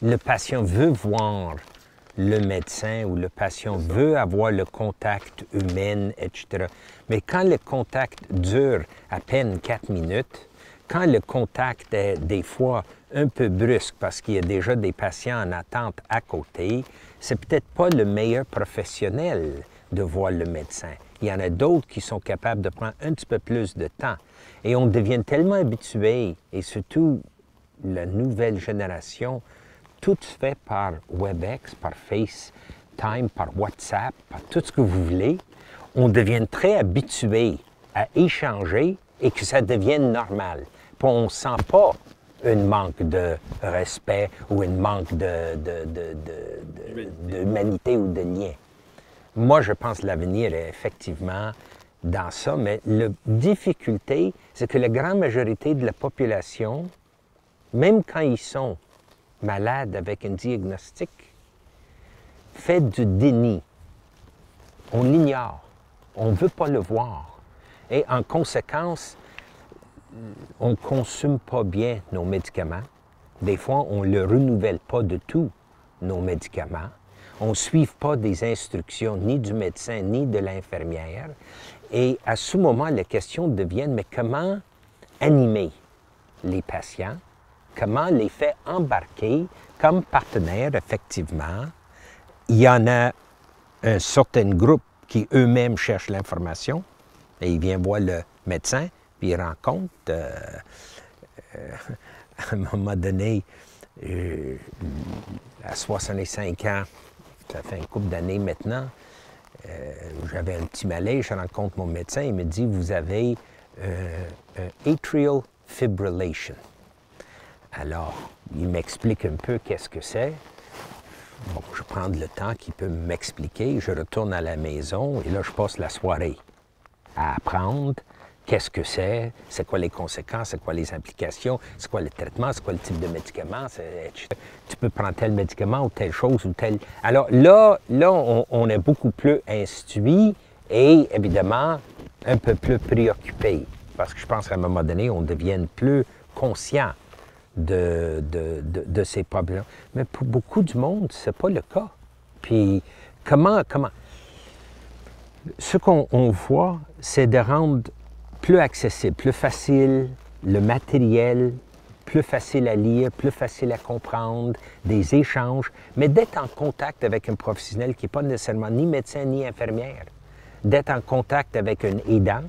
le patient veut voir le médecin ou le patient veut avoir le contact humain, etc. Mais quand le contact dure à peine 4 minutes, quand le contact est des fois un peu brusque parce qu'il y a déjà des patients en attente à côté, c'est peut-être pas le meilleur professionnel de voir le médecin. Il y en a d'autres qui sont capables de prendre un petit peu plus de temps. Et on devient tellement habitué, et surtout la nouvelle génération, tout se fait par WebEx, par FaceTime, par WhatsApp, par tout ce que vous voulez. On devient très habitué à échanger et que ça devienne normal. Puis on ne sent pas un manque de respect ou un manque d'humanité ou de lien. Moi, je pense que l'avenir est effectivement dans ça, mais la difficulté, c'est que la grande majorité de la population, même quand ils sont malades avec un diagnostic, fait du déni. On l'ignore. On ne veut pas le voir. Et en conséquence, on ne consomme pas bien nos médicaments. Des fois, on ne le renouvelle pas de tout, nos médicaments. On ne suit pas des instructions ni du médecin ni de l'infirmière. Et à ce moment, la question devient, mais comment animer les patients? Comment les faire embarquer comme partenaires, effectivement? Il y en a un certain groupe qui eux-mêmes cherchent l'information et ils viennent voir le médecin, puis ils rencontrent, à un moment donné, à 65 ans, ça fait une couple d'années maintenant, j'avais un petit malaise, je rencontre mon médecin, il me dit, vous avez un atrial fibrillation. Alors, il m'explique un peu qu'est-ce que c'est. Bon, je prends le temps qu'il peut m'expliquer, je retourne à la maison et là, je passe la soirée à apprendre qu'est-ce que c'est quoi les conséquences, c'est quoi les implications, c'est quoi le traitement, c'est quoi le type de médicament, tu peux prendre tel médicament ou telle chose ou tel... Alors là on est beaucoup plus instruit et évidemment un peu plus préoccupé parce que je pense qu'à un moment donné, on devient plus conscient de ces problèmes. Mais pour beaucoup du monde, c'est pas le cas. Puis comment... Ce qu'on voit, c'est de rendre plus accessible, plus facile, le matériel, plus facile à lire, plus facile à comprendre, des échanges, mais d'être en contact avec un professionnel qui n'est pas nécessairement ni médecin ni infirmière, d'être en contact avec un aidant,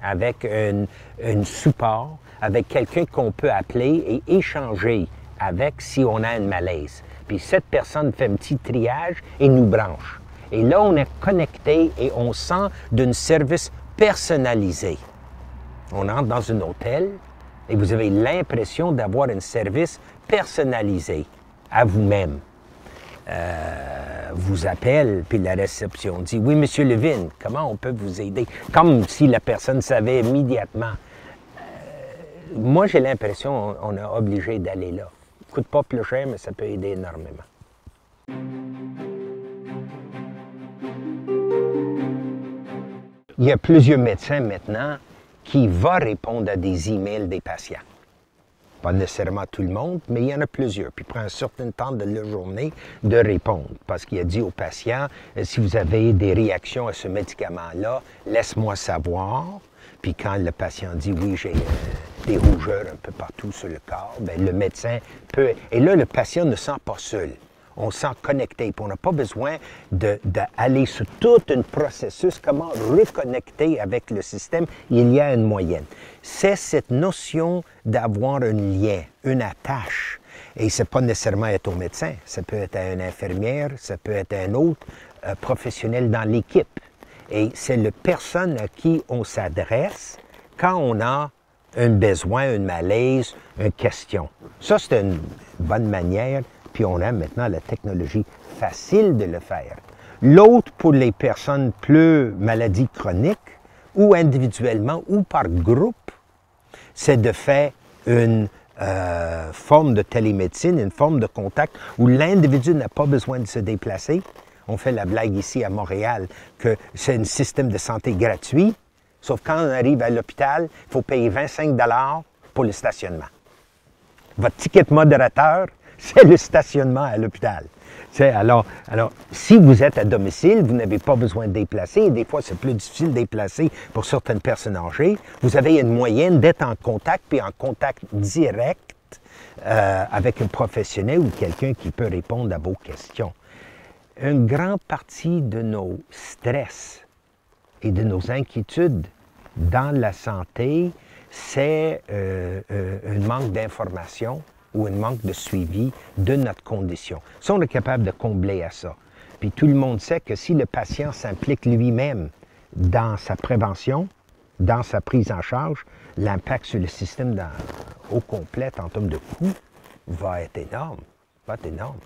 avec un support, avec quelqu'un qu'on peut appeler et échanger avec si on a un malaise. Puis cette personne fait un petit triage et nous branche. Et là, on est connecté et on sent d'un service personnalisé. On entre dans un hôtel et vous avez l'impression d'avoir un service personnalisé à vous-même. Vous appelle, puis la réception dit « Oui, Monsieur Levin, comment on peut vous aider? » Comme si la personne savait immédiatement. Moi, j'ai l'impression qu'on est obligé d'aller là. Ça ne coûte pas plus cher, mais ça peut aider énormément. Il y a plusieurs médecins maintenant qui vont répondre à des emails des patients. Pas nécessairement tout le monde, mais il y en a plusieurs. Puis il prend un certain temps de la journée de répondre parce qu'il a dit au patient, si vous avez des réactions à ce médicament-là, laisse-moi savoir. Puis quand le patient dit, oui, j'ai des rougeurs un peu partout sur le corps, bien, le médecin peut... Et là, le patient ne sent pas seul. On se sent connecté. Puis on n'a pas besoin d'aller sur tout un processus, comment reconnecter avec le système. Il y a une moyenne. C'est cette notion d'avoir un lien, une attache. Et ce n'est pas nécessairement être au médecin. Ça peut être à une infirmière, ça peut être à un autre professionnel dans l'équipe. Et c'est la personne à qui on s'adresse quand on a un besoin, un malaise, une question. Ça, c'est une bonne manière. Puis on a maintenant la technologie facile de le faire. L'autre, pour les personnes plus maladies chroniques, ou individuellement, ou par groupe, c'est de faire une forme de télémédecine, une forme de contact où l'individu n'a pas besoin de se déplacer. On fait la blague ici à Montréal que c'est un système de santé gratuit, sauf quand on arrive à l'hôpital, il faut payer 25 $ pour le stationnement. Votre ticket modérateur, c'est le stationnement à l'hôpital. Alors, si vous êtes à domicile, vous n'avez pas besoin de déplacer, et des fois c'est plus difficile de déplacer pour certaines personnes âgées, vous avez une moyenne d'être en contact, puis en contact direct avec un professionnel ou quelqu'un qui peut répondre à vos questions. Une grande partie de nos stress et de nos inquiétudes dans la santé, c'est un manque d'information ou un manque de suivi de notre condition. Si on est capable de combler à ça, puis tout le monde sait que si le patient s'implique lui-même dans sa prévention, dans sa prise en charge, l'impact sur le système au complet en termes de coûts va être énorme. Va être énorme.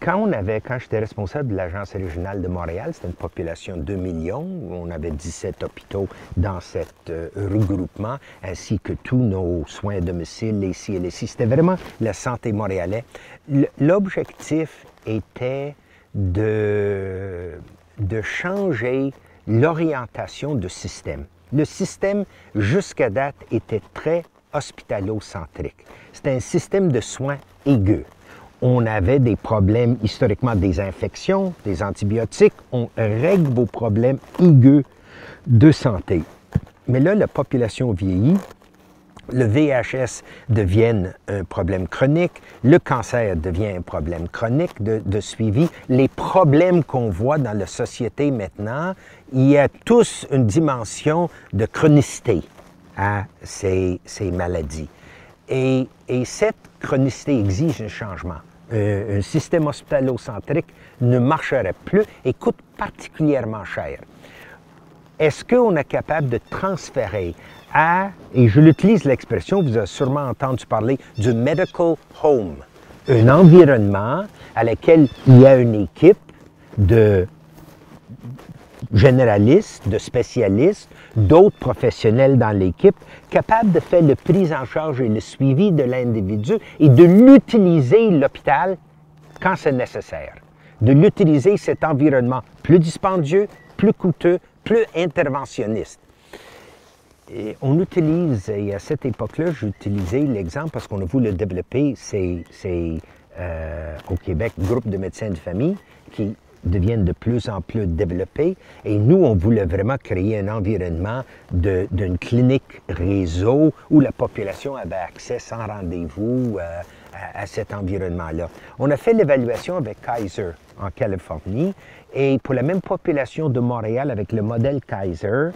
Quand j'étais responsable de l'Agence régionale de Montréal, c'était une population de 2 millions. On avait 17 hôpitaux dans cet regroupement, ainsi que tous nos soins à domicile, les CLSI. C'était vraiment la santé montréalaise. L'objectif était de changer l'orientation du système. Le système, jusqu'à date, était très hospitalo-centrique. C'était un système de soins aigus. On avait des problèmes, historiquement, des infections, des antibiotiques. On règle vos problèmes aigus de santé. Mais là, la population vieillit, le VHS devient un problème chronique, le cancer devient un problème chronique de suivi. Les problèmes qu'on voit dans la société maintenant, il y a tous une dimension de chronicité à ces maladies. Et cette chronicité exige un changement. Un système hospitalo-centrique ne marcherait plus et coûte particulièrement cher. Est-ce qu'on est capable de transférer et je l'utilise l'expression, vous avez sûrement entendu parler du medical home, un environnement à lequel il y a une équipe de généralistes, de spécialistes, d'autres professionnels dans l'équipe, capables de faire la prise en charge et le suivi de l'individu et de l'utiliser, l'hôpital, quand c'est nécessaire. De l'utiliser, cet environnement plus dispendieux, plus coûteux, plus interventionniste. Et on utilise, et à cette époque-là, j'utilisais l'exemple parce qu'on a voulu le développer, c'est au Québec, groupe de médecins de famille qui deviennent de plus en plus développés. Et nous, on voulait vraiment créer un environnement d'une clinique réseau où la population avait accès sans rendez-vous à cet environnement-là. On a fait l'évaluation avec Kaiser en Californie et pour la même population de Montréal avec le modèle Kaiser,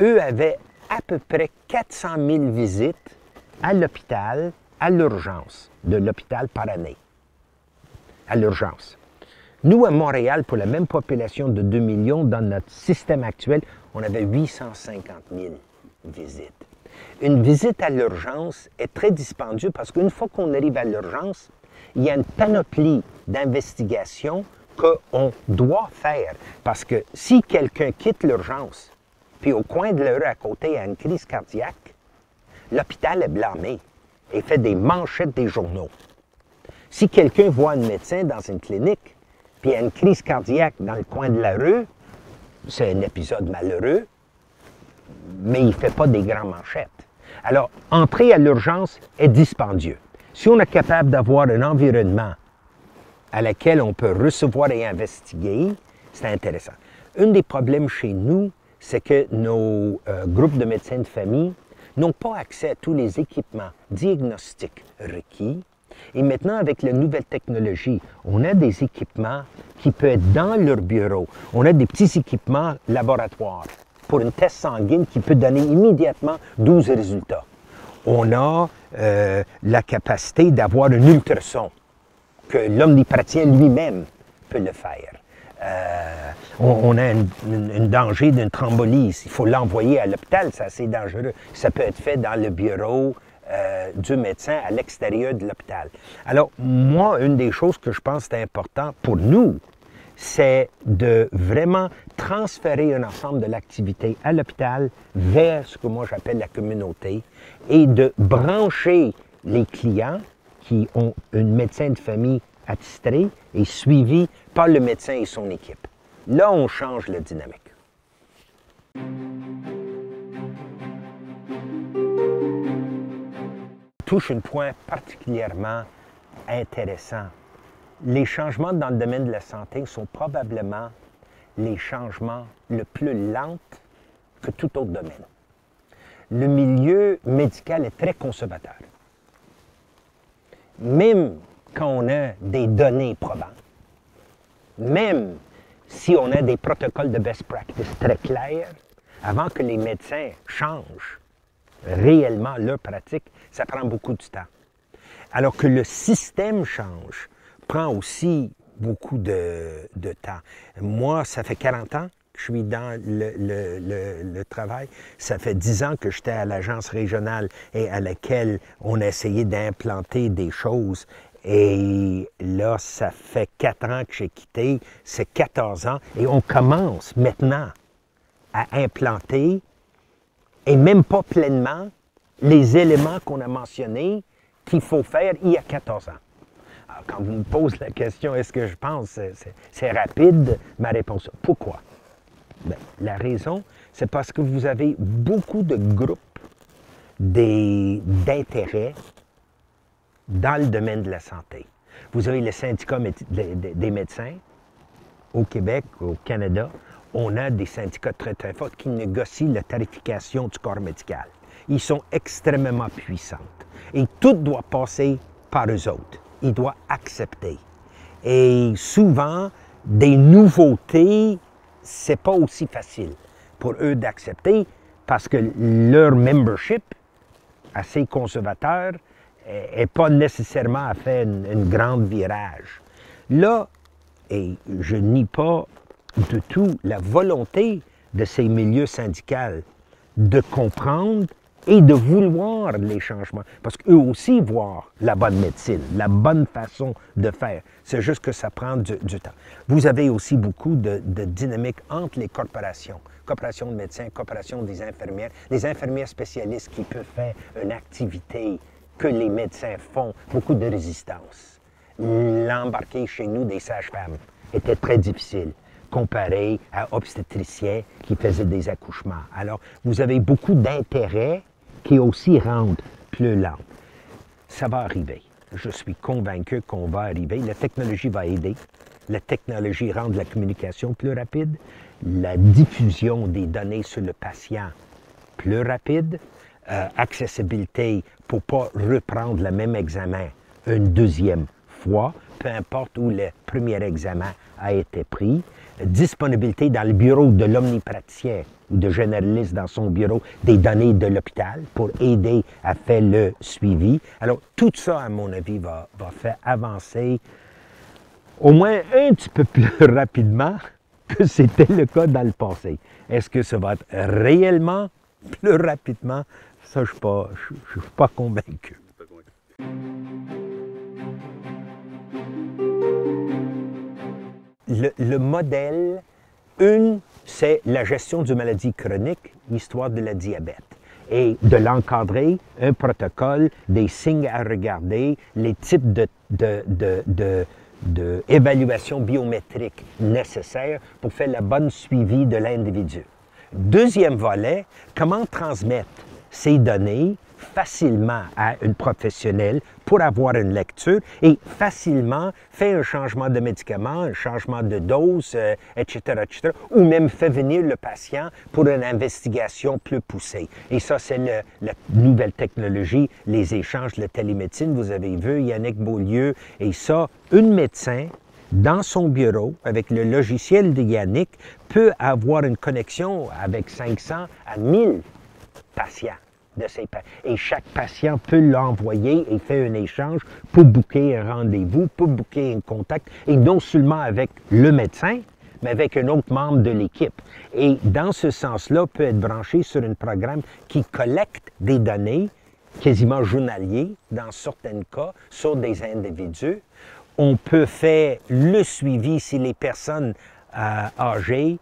eux avaient à peu près 400 000 visites à l'hôpital, à l'urgence, de l'hôpital par année, à l'urgence. Nous, à Montréal, pour la même population de 2 millions, dans notre système actuel, on avait 850 000 visites. Une visite à l'urgence est très dispendieuse parce qu'une fois qu'on arrive à l'urgence, il y a une panoplie d'investigations qu'on doit faire. Parce que si quelqu'un quitte l'urgence, puis au coin de la rue à côté, il y a une crise cardiaque, l'hôpital est blâmé et fait des manchettes des journaux. Si quelqu'un voit un médecin dans une clinique, puis il y a une crise cardiaque dans le coin de la rue, c'est un épisode malheureux, mais il ne fait pas des grandes manchettes. Alors, entrer à l'urgence est dispendieux. Si on est capable d'avoir un environnement à lequel on peut recevoir et investiguer, c'est intéressant. Un des problèmes chez nous, c'est que nos groupes de médecins de famille n'ont pas accès à tous les équipements diagnostiques requis. Et maintenant, avec la nouvelle technologie, on a des équipements qui peuvent être dans leur bureau. On a des petits équipements laboratoires pour une test sanguine qui peut donner immédiatement 12 résultats. On a la capacité d'avoir un ultrason, que l'omnipraticien lui-même peut le faire. On a un danger d'une thrombolyse. Il faut l'envoyer à l'hôpital, c'est assez dangereux. Ça peut être fait dans le bureau du médecin à l'extérieur de l'hôpital. Alors, moi, une des choses que je pense est important pour nous, c'est de vraiment transférer un ensemble de l'activité à l'hôpital vers ce que moi j'appelle la communauté et de brancher les clients qui ont un médecin de famille attitré et suivi par le médecin et son équipe. Là, on change la dynamique. touche un point particulièrement intéressant. Les changements dans le domaine de la santé sont probablement les changements le plus lents que tout autre domaine. Le milieu médical est très conservateur. Même quand on a des données probantes, même si on a des protocoles de best practice très clairs, avant que les médecins changent réellement leur pratique, ça prend beaucoup de temps. Alors que le système change, prend aussi beaucoup de temps. Moi, ça fait 40 ans que je suis dans le travail. Ça fait 10 ans que j'étais à l'agence régionale et à laquelle on a essayé d'implanter des choses. Et là, ça fait 4 ans que j'ai quitté, c'est 14 ans, et on commence maintenant à implanter, et même pas pleinement, les éléments qu'on a mentionnés qu'il faut faire il y a 14 ans. Alors, quand vous me posez la question, est-ce que je pense c'est rapide, ma réponse est pourquoi? Bien, la raison, c'est parce que vous avez beaucoup de groupes d'intérêt dans le domaine de la santé. Vous avez le syndicat des médecins au Québec, au Canada. On a des syndicats très, très forts qui négocient la tarification du corps médical. Ils sont extrêmement puissants. Et tout doit passer par eux autres. Ils doivent accepter. Et souvent, des nouveautés, c'est pas aussi facile pour eux d'accepter parce que leur membership, assez conservateur, n'est pas nécessairement à faire une grande virage. Là, et je nie pas du tout la volonté de ces milieux syndicaux de comprendre et de vouloir les changements. Parce qu'eux aussi voient la bonne médecine, la bonne façon de faire. C'est juste que ça prend du temps. Vous avez aussi beaucoup de dynamique entre les corporations. Corporation de médecins, corporation des infirmières, les infirmières spécialistes qui peuvent faire une activité que les médecins font, beaucoup de résistance. L'embarquer chez nous des sages-femmes était très difficile comparé à obstétriciens qui faisaient des accouchements. Alors, vous avez beaucoup d'intérêts qui aussi rendent plus lent. Ça va arriver. Je suis convaincu qu'on va arriver. La technologie va aider. La technologie rend la communication plus rapide, la diffusion des données sur le patient plus rapide, accessibilité pour ne pas reprendre le même examen une deuxième fois, peu importe où le premier examen a été pris, disponibilité dans le bureau de l'omnipraticien ou de généraliste dans son bureau des données de l'hôpital pour aider à faire le suivi. Alors, tout ça, à mon avis, va faire avancer au moins un petit peu plus rapidement que c'était le cas dans le passé. Est-ce que ça va être réellement plus rapidement? Ça, je ne suis pas convaincu. Le modèle, c'est la gestion de maladies chroniques, l'histoire de la diabète. Et de l'encadrer, un protocole, des signes à regarder, les types d'évaluation biométrique nécessaires pour faire le bon suivi de l'individu. Deuxième volet, comment transmettre ces données facilement à une professionnelle pour avoir une lecture et facilement faire un changement de médicament, un changement de dose, etc., ou même faire venir le patient pour une investigation plus poussée. Et ça, c'est la nouvelle technologie, les échanges, la télémédecine. Vous avez vu Yannick Beaulieu, et ça, un médecin dans son bureau, avec le logiciel de Yannick, peut avoir une connexion avec 500 à 1000 patients. Et chaque patient peut l'envoyer et faire un échange pour booker un rendez-vous, pour booker un contact, et non seulement avec le médecin, mais avec un autre membre de l'équipe. Et dans ce sens-là, peut être branché sur un programme qui collecte des données quasiment journaliers, dans certains cas, sur des individus. On peut faire le suivi si les personnes âgées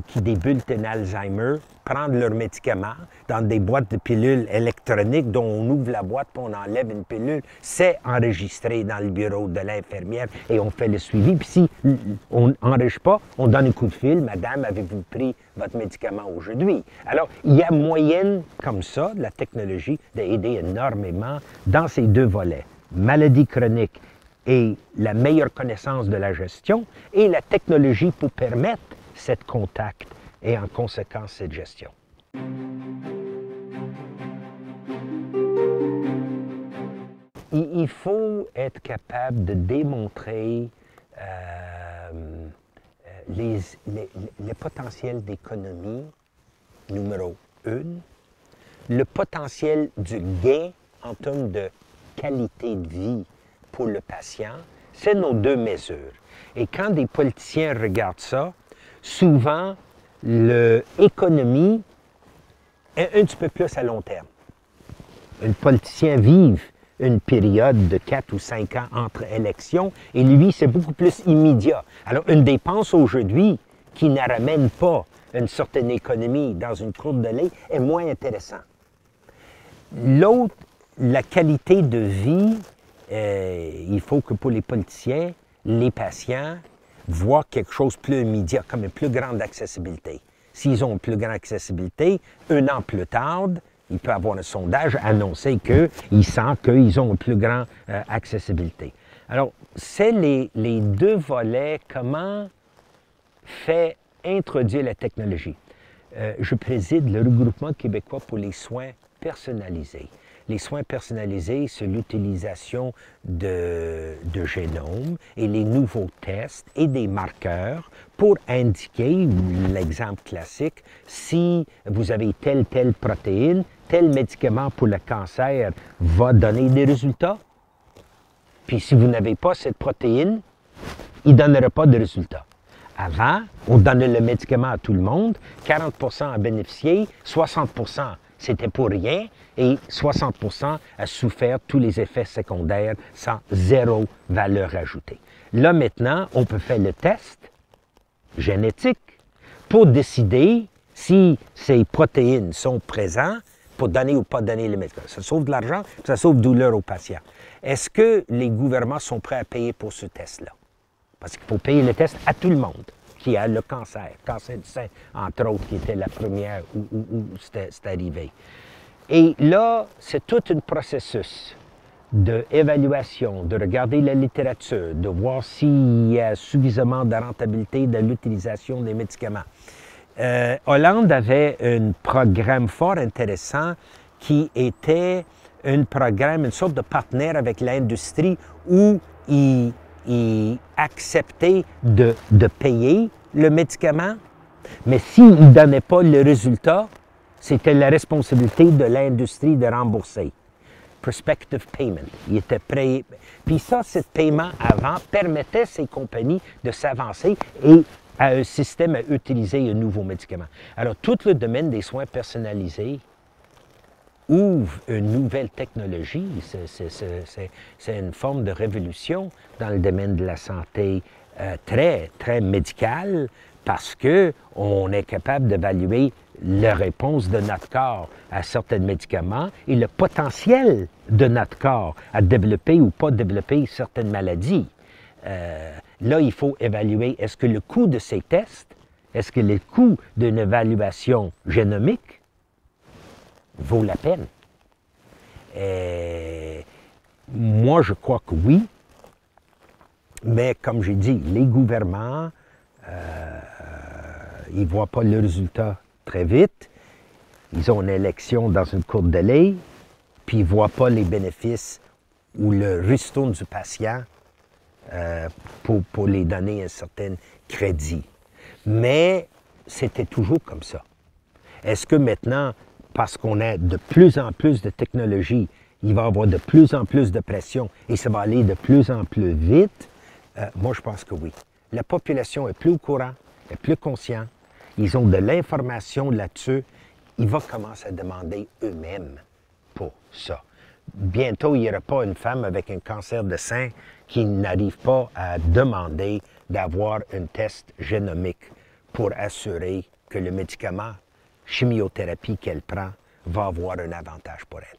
qui débutent un Alzheimer prendre leurs médicaments dans des boîtes de pilules électroniques dont on ouvre la boîte et on enlève une pilule. C'est enregistré dans le bureau de l'infirmière et on fait le suivi. Puis si on n'enregistre pas, on donne un coup de fil. Madame, avez-vous pris votre médicament aujourd'hui? Alors, il y a moyen comme ça, de la technologie, d'aider énormément dans ces deux volets. Maladie chronique et la meilleure connaissance de la gestion et la technologie pour permettre cette contact et en conséquence cette gestion. Il faut être capable de démontrer le potentiel d'économie, numéro 1, le potentiel du gain en termes de qualité de vie pour le patient, c'est nos deux mesures. Et quand des politiciens regardent ça, souvent, l'économie est un petit peu plus à long terme. Un politicien vive une période de 4 ou 5 ans entre élections et lui, c'est beaucoup plus immédiat. Alors, une dépense aujourd'hui qui ne ramène pas une certaine économie dans une courbe de lait est moins intéressant. L'autre, la qualité de vie, il faut que pour les politiciens, les patients voient quelque chose de plus immédiat, comme une plus grande accessibilité. S'ils ont une plus grande accessibilité, un an plus tard, il peut avoir un sondage annoncer qu'ils sentent qu'ils ont une plus grande accessibilité. Alors, c'est les deux volets, comment faire introduire la technologie. Je préside le regroupement québécois pour les soins personnalisés. Les soins personnalisés, c'est l'utilisation de génomes et les nouveaux tests et des marqueurs pour indiquer, l'exemple classique, si vous avez telle protéine, tel médicament pour le cancer va donner des résultats. Puis si vous n'avez pas cette protéine, il ne donnera pas de résultats. Avant, on donnait le médicament à tout le monde, 40 % a bénéficié, 60 % c'était pour rien, et 60 % a souffert tous les effets secondaires sans zéro valeur ajoutée. Là, maintenant, on peut faire le test génétique pour décider si ces protéines sont présentes pour donner ou pas donner le médicament. Ça sauve de l'argent, ça sauve douleur aux patients. Est-ce que les gouvernements sont prêts à payer pour ce test-là? Parce qu'il faut payer le test à tout le monde qui a le cancer du sein, entre autres, qui était la première où c'est arrivé. Et là, c'est tout un processus d'évaluation, de regarder la littérature, de voir s'il y a suffisamment de rentabilité de l'utilisation des médicaments. Hollande avait un programme fort intéressant qui était un programme, une sorte de partenaire avec l'industrie où il acceptait de payer le médicament, mais s'il ne donnait pas le résultat, c'était la responsabilité de l'industrie de rembourser. Prospective payment. Il était prêt. Puis ça, ce paiement avant permettait à ces compagnies de s'avancer et à un système à utiliser un nouveau médicament. Alors, tout le domaine des soins personnalisés ouvre une nouvelle technologie. C'est une forme de révolution dans le domaine de la santé très médicale parce qu'on est capable d'évaluer la réponse de notre corps à certains médicaments et le potentiel de notre corps à développer ou pas développer certaines maladies. Là, il faut évaluer, est-ce que le coût de ces tests, est-ce que le coût d'une évaluation génomique vaut la peine? Moi, je crois que oui, mais comme j'ai dit, les gouvernements, ils ne voient pas le résultat très vite. Ils ont une élection dans une courbe de lait, puis ils ne voient pas les bénéfices ou le ristourne du patient pour les donner un certain crédit. Mais c'était toujours comme ça. Est-ce que maintenant, parce qu'on a de plus en plus de technologie, il va y avoir de plus en plus de pression et ça va aller de plus en plus vite? Moi, je pense que oui. La population est plus au courant, est plus consciente. Ils ont de l'information là-dessus. Ils vont commencer à demander eux-mêmes pour ça. Bientôt, il n'y aura pas une femme avec un cancer de sein qui n'arrive pas à demander d'avoir un test génomique pour assurer que le médicament, chimiothérapie qu'elle prend, va avoir un avantage pour elle.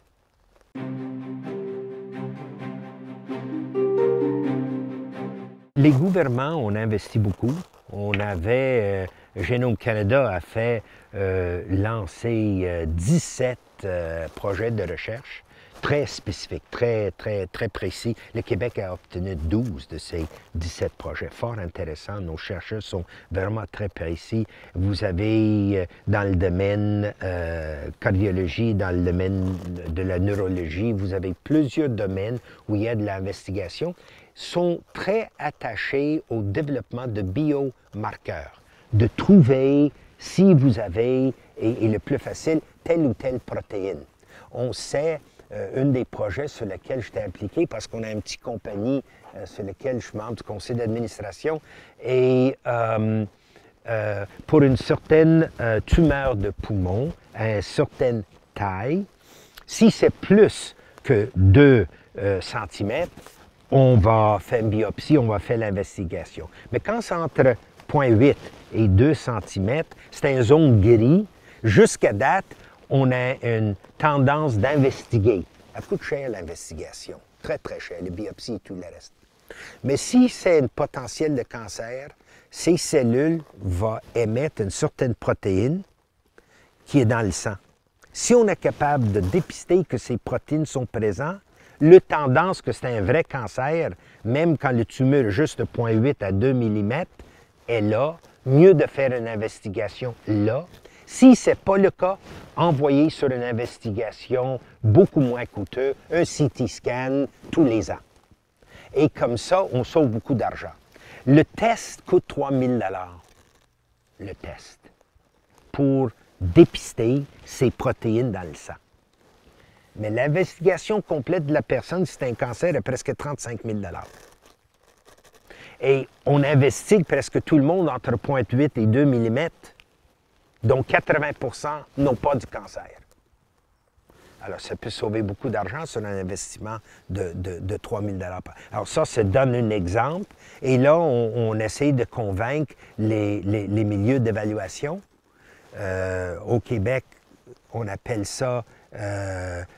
Les gouvernements ont investi beaucoup. On avait, Génome Canada a fait lancer 17 projets de recherche très spécifiques, très précis. Le Québec a obtenu 12 de ces 17 projets, fort intéressants. Nos chercheurs sont vraiment très précis. Vous avez dans le domaine cardiologie, dans le domaine de la neurologie, vous avez plusieurs domaines où il y a de l'investigation, sont très attachés au développement de biomarqueurs, de trouver si vous avez, et le plus facile, telle ou telle protéine. On sait, un des projets sur lesquels j'étais impliqué, parce qu'on a une petite compagnie sur laquelle je suis membre du conseil d'administration, et pour une certaine tumeur de poumon, à une certaine taille, si c'est plus que 2 cm, on va faire une biopsie, on va faire l'investigation. Mais quand c'est entre 0,8 et 2 cm, c'est une zone grise. Jusqu'à date, on a une tendance d'investiguer. Ça coûte cher l'investigation, très cher, les biopsies et tout le reste. Mais si c'est un potentiel de cancer, ces cellules vont émettre une certaine protéine qui est dans le sang. Si on est capable de dépister que ces protéines sont présentes, la tendance que c'est un vrai cancer, même quand le tumeur est juste de 0,8 à 2 mm, est là. Mieux de faire une investigation là. Si ce n'est pas le cas, envoyez sur une investigation beaucoup moins coûteuse, un CT scan tous les ans. Et comme ça, on sauve beaucoup d'argent. Le test coûte 3 000 $, le test, pour dépister ces protéines dans le sang. Mais l'investigation complète de la personne, si c'est un cancer, est presque 35 000 $. Et on investigue presque tout le monde entre 0,8 et 2 mm, dont 80 % n'ont pas du cancer. Alors, ça peut sauver beaucoup d'argent sur un investissement de 3 000 $. Alors ça donne un exemple. Et là, on essaie de convaincre les milieux d'évaluation. Au Québec, on appelle ça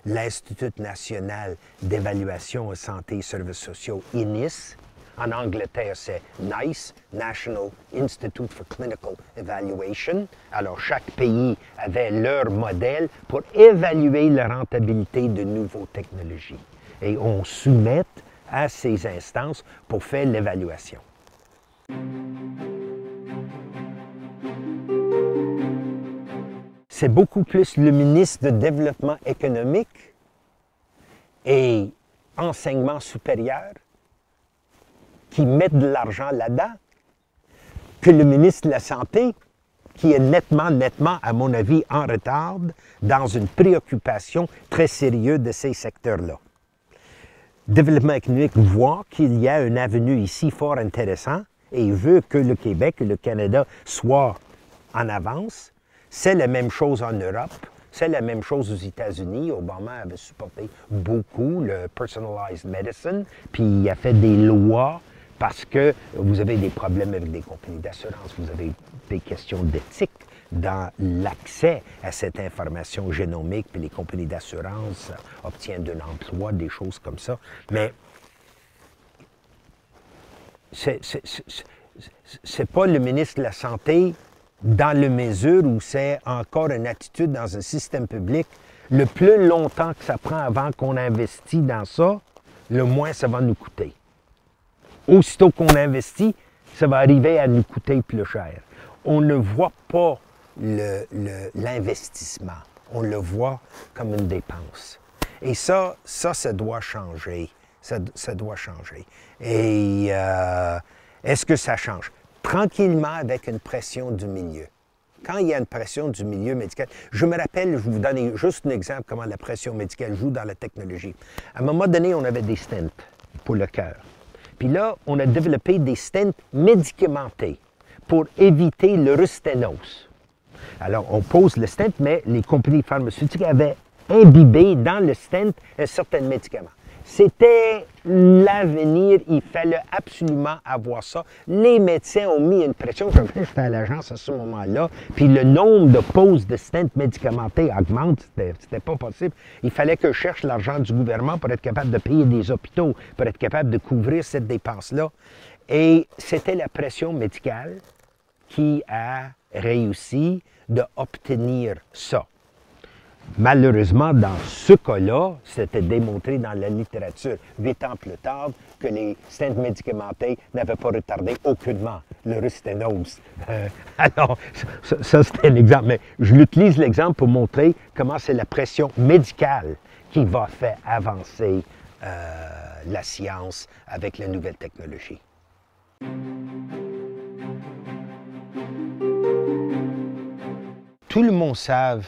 l'Institut national d'évaluation en santé et services sociaux, INIS. En Angleterre, c'est NICE, National Institute for Clinical Evaluation. Alors, chaque pays avait leur modèle pour évaluer la rentabilité de nouvelles technologies. Et on soumet à ces instances pour faire l'évaluation. C'est beaucoup plus le ministre de Développement économique et enseignement supérieur qui met de l'argent là-dedans que le ministre de la Santé, qui est nettement, à mon avis, en retard dans une préoccupation très sérieuse de ces secteurs-là. Développement économique voit qu'il y a une avenue ici fort intéressant et veut que le Québec et le Canada soient en avance. C'est la même chose en Europe. C'est la même chose aux États-Unis. Obama avait supporté beaucoup le personalized medicine, puis il a fait des lois parce que vous avez des problèmes avec des compagnies d'assurance, vous avez des questions d'éthique dans l'accès à cette information génomique, puis les compagnies d'assurance obtiennent un emploi, des choses comme ça. Mais c'est pas le ministre de la Santé dans la mesure où c'est encore une attitude dans un système public. Le plus longtemps que ça prend avant qu'on investit dans ça, le moins ça va nous coûter. Aussitôt qu'on investit, ça va arriver à nous coûter plus cher. On ne voit pas l'investissement. On le voit comme une dépense. Et ça doit changer. Ça doit changer. Et est-ce que ça change? Tranquillement, avec une pression du milieu. Quand il y a une pression du milieu médical, je me rappelle, je vais vous donner juste un exemple comment la pression médicale joue dans la technologie. À un moment donné, on avait des stents pour le cœur. Puis là, on a développé des stents médicamentés pour éviter l'urosténose. Alors, on pose le stent, mais les compagnies pharmaceutiques avaient imbibé dans le stent un certain médicament. C'était l'avenir, il fallait absolument avoir ça. Les médecins ont mis une pression, j'étais à l'agence à ce moment-là, puis le nombre de pauses de stents médicamentés augmente, c'était pas possible. Il fallait que je cherche l'argent du gouvernement pour être capable de payer des hôpitaux, pour être capable de couvrir cette dépense-là. Et c'était la pression médicale qui a réussi d'obtenir ça. Malheureusement, dans ce cas-là, c'était démontré dans la littérature 8 ans plus tard que les stents médicamentés n'avaient pas retardé aucunement le sténose. Alors, ça c'est un exemple, mais je l'utilise l'exemple pour montrer comment c'est la pression médicale qui va faire avancer la science avec la nouvelle technologie. Tout le monde savent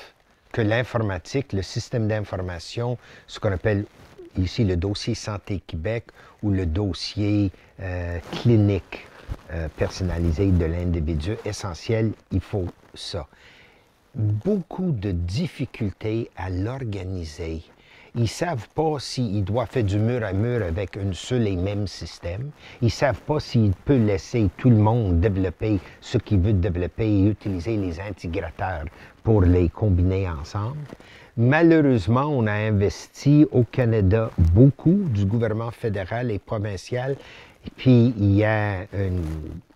que l'informatique, le système d'information, ce qu'on appelle ici le dossier Santé Québec ou le dossier clinique personnalisé de l'individu, essentiel, il faut ça. Beaucoup de difficultés à l'organiser. Ils ne savent pas s'ils doivent faire du mur à mur avec un seul et même système. Ils ne savent pas s'ils peuvent laisser tout le monde développer ce qu'il veut développer et utiliser les intégrateurs pour les combiner ensemble. Malheureusement, on a investi au Canada beaucoup du gouvernement fédéral et provincial. Et puis, il y a une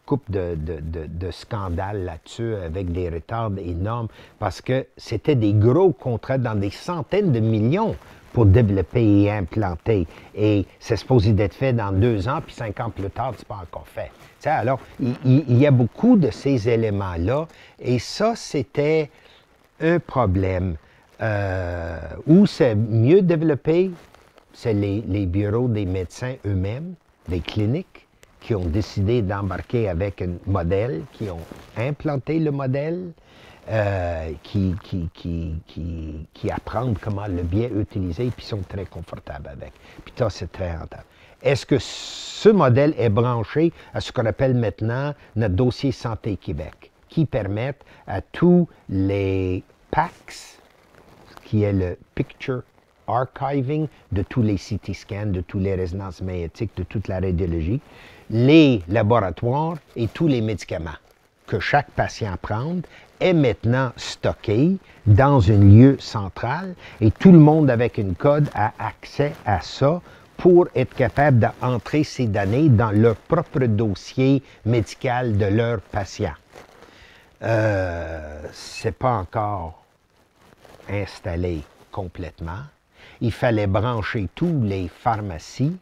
couple de scandales là-dessus avec des retards énormes parce que c'était des gros contrats dans des centaines de millions pour développer et implanter. Et c'est supposé d'être fait dans 2 ans, puis 5 ans plus tard, c'est pas encore fait. T'sais, alors, il y a beaucoup de ces éléments-là, et ça, c'était un problème. Où c'est mieux développé, c'est les bureaux des médecins eux-mêmes, des cliniques, qui ont décidé d'embarquer avec un modèle, qui ont implanté le modèle, qui apprennent comment le bien utiliser, puis sont très confortables avec. Puis ça, c'est très rentable. Est-ce que ce modèle est branché à ce qu'on appelle maintenant notre dossier Santé Québec, qui permettent à tous les PACS, qui est le Picture Archiving de tous les CT scans, de toutes les résonances magnétiques, de toute la radiologie, les laboratoires et tous les médicaments que chaque patient prend est maintenant stocké dans un lieu central et tout le monde avec une code a accès à ça pour être capable d'entrer ces données dans leur propre dossier médical de leurs patients. C'est pas encore installé complètement. Il fallait brancher tous les pharmacies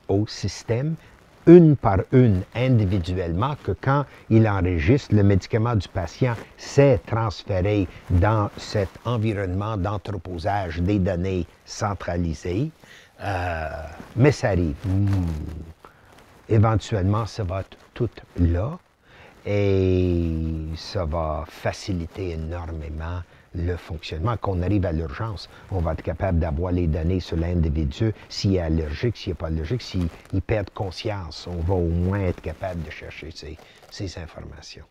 au système, une par une, individuellement, que quand il enregistre le médicament du patient, c'est transféré dans cet environnement d'entreposage des données centralisées. Mais ça arrive. Éventuellement, ça va être tout là et ça va faciliter énormément le fonctionnement. Quand on arrive à l'urgence, on va être capable d'avoir les données sur l'individu, s'il est allergique, s'il n'est pas allergique, s'il perd conscience. On va au moins être capable de chercher ces informations.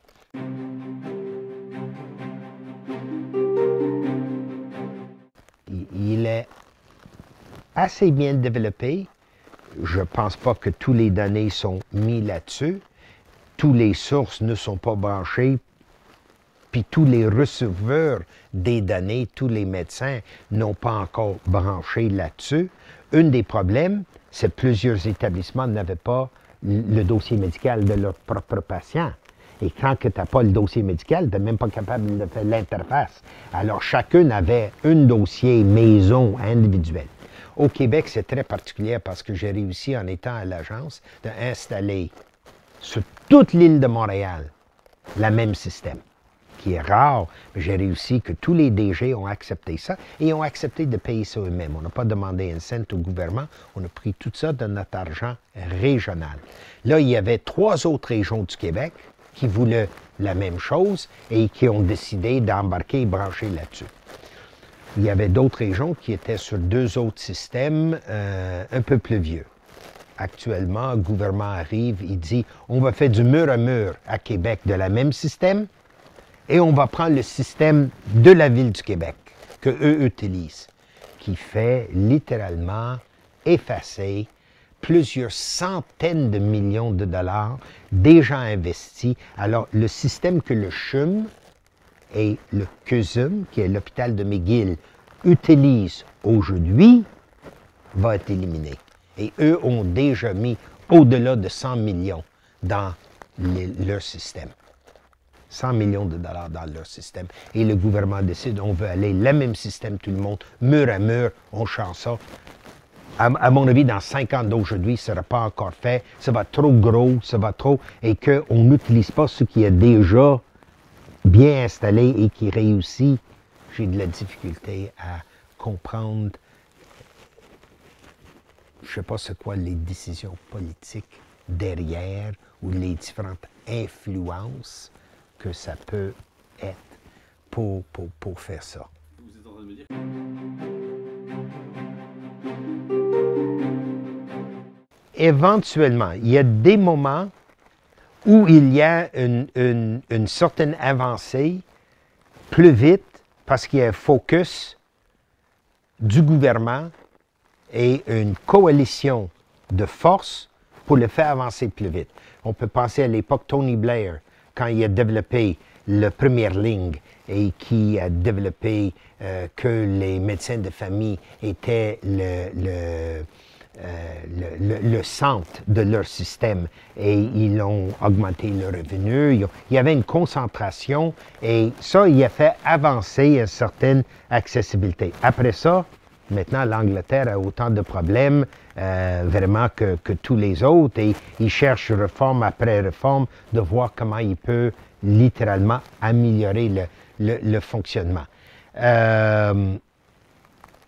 Il est assez bien développé. Je ne pense pas que toutes les données sont mises là-dessus. Toutes les sources ne sont pas branchées. Puis tous les receveurs des données, tous les médecins n'ont pas encore branché là-dessus. Un des problèmes, c'est que plusieurs établissements n'avaient pas le dossier médical de leurs propres patients. Et quand tu n'as pas le dossier médical, tu n'es même pas capable de faire l'interface. Alors chacun avait un dossier maison individuel. Au Québec, c'est très particulier parce que j'ai réussi, en étant à l'agence, d'installer sur toute l'île de Montréal le même système, qui est rare, mais j'ai réussi que tous les DG ont accepté ça et ont accepté de payer ça eux-mêmes. On n'a pas demandé un cent au gouvernement, on a pris tout ça de notre argent régional. Là, il y avait 3 autres régions du Québec qui voulaient la même chose et qui ont décidé d'embarquer et brancher là-dessus. Il y avait d'autres régions qui étaient sur 2 autres systèmes un peu plus vieux. Actuellement, le gouvernement arrive, il dit « on va faire du mur à mur à Québec de la même système et on va prendre le système de la Ville du Québec qu'eux utilisent », qui fait littéralement effacé plusieurs centaines de millions de dollars déjà investis. Alors, le système que le CHUM et le CUSUM, qui est l'hôpital de McGill, utilisent aujourd'hui, va être éliminé. Et eux ont déjà mis au-delà de 100 millions dans leur système. 100 millions de dollars dans leur système. Et le gouvernement décide, on veut aller le même système, tout le monde, mur à mur, on change ça. À mon avis, dans 5 ans d'aujourd'hui, ce ne sera pas encore fait. Ça va trop gros, ça va trop, et qu'on n'utilise pas ce qui est déjà bien installé et qui réussit. J'ai de la difficulté à comprendre, je ne sais pas c'est quoi les décisions politiques derrière ou les différentes influences que ça peut être pour faire ça. Vous êtes en train de me dire... Éventuellement, il y a des moments où il y a une certaine avancée plus vite parce qu'il y a un focus du gouvernement et une coalition de forces pour le faire avancer plus vite. On peut penser à l'époque Tony Blair, quand il a développé la première ligne et qui a développé que les médecins de famille étaient le centre de leur système et ils ont augmenté le revenu. Il y avait une concentration et ça, il a fait avancer une certaine accessibilité. Après ça, maintenant, l'Angleterre a autant de problèmes vraiment que tous les autres et il cherche réforme après réforme de voir comment il peut littéralement améliorer le fonctionnement.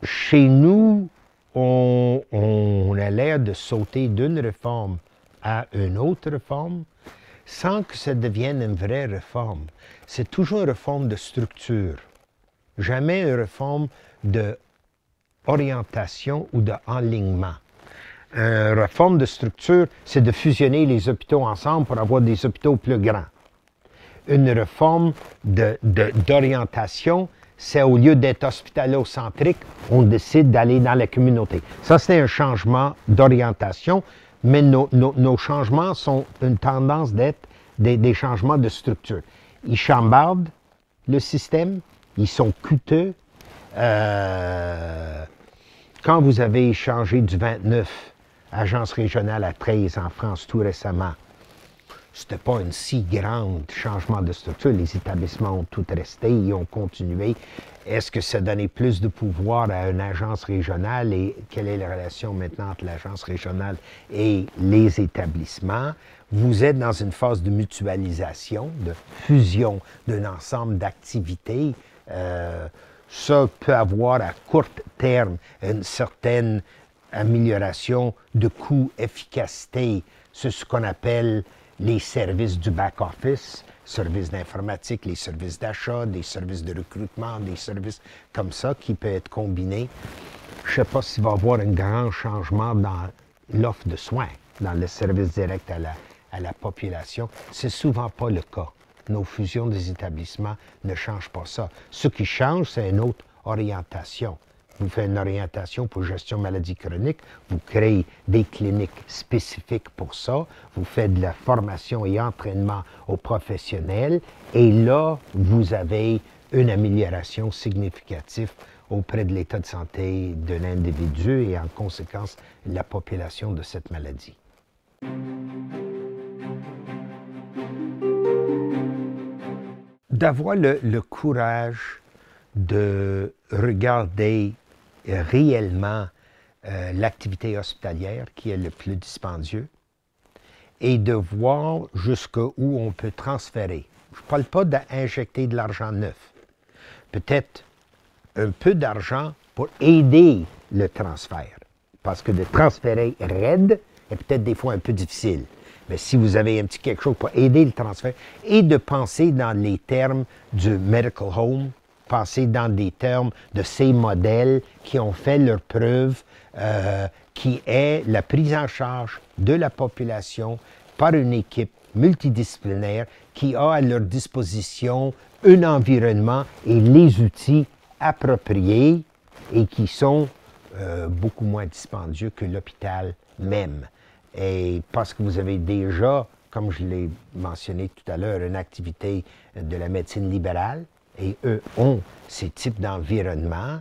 Chez nous, on a l'air de sauter d'une réforme à une autre réforme sans que ça devienne une vraie réforme. C'est toujours une réforme de structure, jamais une réforme d'orientation ou d'enlignement. Une réforme de structure, c'est de fusionner les hôpitaux ensemble pour avoir des hôpitaux plus grands. Une réforme d'orientation, c'est au lieu d'être hospitalo-centrique, on décide d'aller dans la communauté. Ça, c'est un changement d'orientation, mais nos changements sont une tendance d'être des changements de structure. Ils chambardent le système, ils sont coûteux. Quand vous avez changé du 29 agences régionales à 13 en France tout récemment, c'était pas un si grand changement de structure. Les établissements ont tout resté, ils ont continué. Est-ce que ça donnait plus de pouvoir à une agence régionale et quelle est la relation maintenant entre l'agence régionale et les établissements? Vous êtes dans une phase de mutualisation, de fusion d'un ensemble d'activités. Ça peut avoir à court terme une certaine amélioration de coût, efficacité. C'est ce qu'on appelle les services du back-office, services d'informatique, les services d'achat, des services de recrutement, des services comme ça qui peuvent être combinés. Je ne sais pas s'il va y avoir un grand changement dans l'offre de soins, dans le service direct à la population. C'est souvent pas le cas. Nos fusions des établissements ne changent pas ça. Ce qui change, c'est une autre orientation. Vous faites une orientation pour gestion maladie chronique, vous créez des cliniques spécifiques pour ça, vous faites de la formation et entraînement aux professionnels, et là, vous avez une amélioration significative auprès de l'état de santé de l'individu et en conséquence, la population de cette maladie. D'avoir le courage de regarder réellement l'activité hospitalière qui est le plus dispendieux et de voir jusqu'où on peut transférer. Je ne parle pas d'injecter de l'argent neuf. Peut-être un peu d'argent pour aider le transfert. Parce que de transférer raide est peut-être des fois un peu difficile. Mais si vous avez un petit quelque chose pour aider le transfert et de penser dans les termes du medical home, penser dans des termes de ces modèles qui ont fait leur preuve, qui est la prise en charge de la population par une équipe multidisciplinaire qui a à leur disposition un environnement et les outils appropriés et qui sont beaucoup moins dispendieux que l'hôpital même. Et parce que vous avez déjà, comme je l'ai mentionné tout à l'heure, une activité de la médecine libérale, et eux ont ces types d'environnement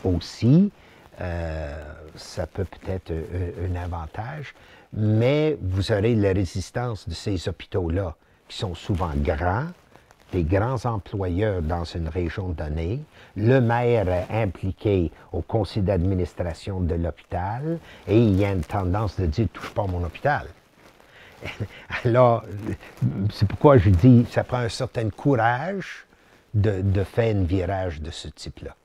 aussi, ça peut peut-être un avantage, mais vous aurez la résistance de ces hôpitaux-là, qui sont souvent grands, des grands employeurs dans une région donnée, le maire est impliqué au conseil d'administration de l'hôpital, et il y a une tendance de dire « touche pas à mon hôpital ». Alors, c'est pourquoi je dis ça prend un certain courage de faire un virage de ce type-là.